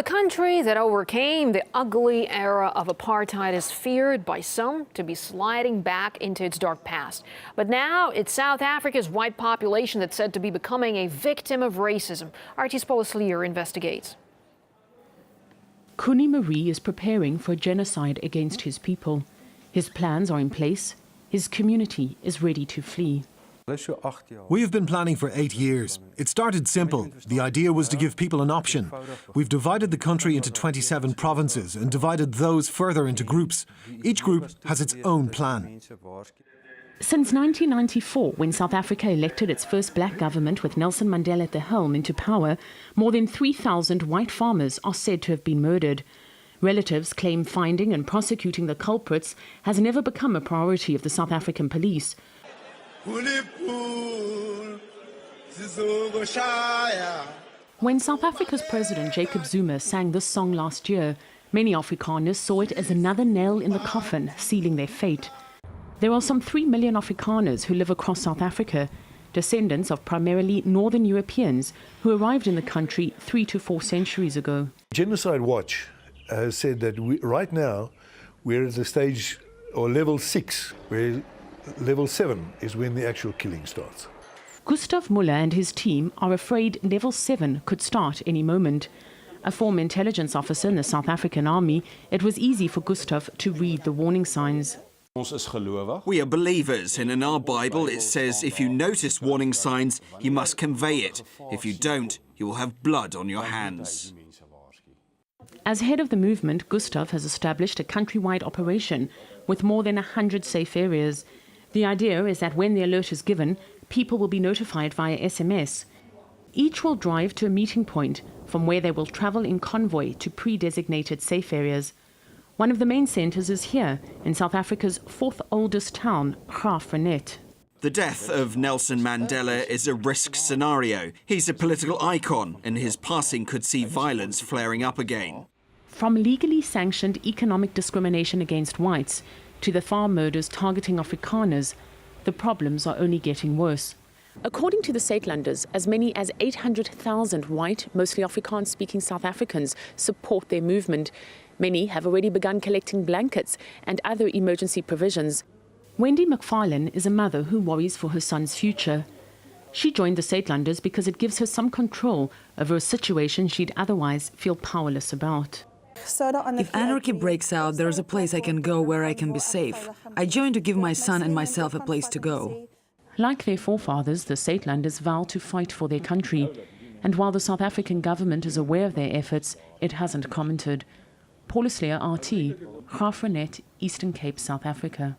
The country that overcame the ugly era of apartheid is feared by some to be sliding back into its dark past. But now it's South Africa's white population that's said to be becoming a victim of racism. RT's Paul Slier investigates. Kuni Marie is preparing for a genocide against his people. His plans are in place. His community is ready to flee. We have been planning for 8 years. It started simple. The idea was to give people an option. We've divided the country into 27 provinces and divided those further into groups. Each group has its own plan. Since 1994, when South Africa elected its first black government with Nelson Mandela at the helm into power, more than 3,000 white farmers are said to have been murdered. Relatives claim finding and prosecuting the culprits has never become a priority of the South African police. When South Africa's President Jacob Zuma sang this song last year, many Afrikaners saw it as another nail in the coffin, sealing their fate. There are some 3 million Afrikaners who live across South Africa, descendants of primarily Northern Europeans who arrived in the country 3 to 4 centuries ago. Genocide Watch has said that right now we're at the stage, or level 6, where level 7 is when the actual killing starts. Gustav Muller and his team are afraid level 7 could start any moment. A former intelligence officer in the South African army, it was easy for Gustav to read the warning signs. We are believers, and in our Bible it says if you notice warning signs, you must convey it. If you don't, you will have blood on your hands. As head of the movement, Gustav has established a countrywide operation with more than 100 safe areas. The idea is that when the alert is given, people will be notified via SMS. Each will drive to a meeting point from where they will travel in convoy to pre-designated safe areas. One of the main centres is here, in South Africa's 4th oldest town, Graaff-Reinet. The death of Nelson Mandela is a risk scenario. He's a political icon, and his passing could see violence flaring up again. From legally sanctioned economic discrimination against whites to the farm murders targeting Afrikaners, the problems are only getting worse. According to the Sakelanders, as many as 800,000 white, mostly Afrikaans-speaking South Africans support their movement. Many have already begun collecting blankets and other emergency provisions. Wendy McFarlane is a mother who worries for her son's future. She joined the Sakelanders because it gives her some control over a situation she'd otherwise feel powerless about. If anarchy breaks out, there's a place I can go where I can be safe. I joined to give my son and myself a place to go. Like their forefathers, the Sakelanders vow to fight for their country. And while the South African government is aware of their efforts, it hasn't commented. Paul Slier, RT, Graaff-Reinet, Eastern Cape, South Africa.